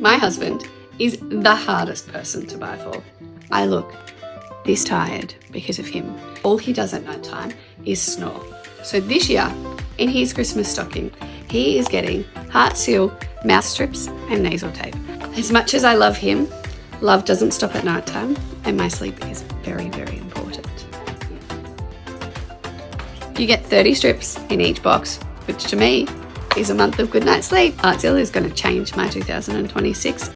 My husband is the hardest person to buy for. I look this tired because of him. All he does at night time is snore. So this year, in his Christmas stocking, he is getting heart seal, mouth strips and nasal tape. As much as I love him, love doesn't stop at night time, and my sleep is very, very important. You get 30 strips in each box, which to me is a month of good night's sleep. Heart seal is going to change my 2026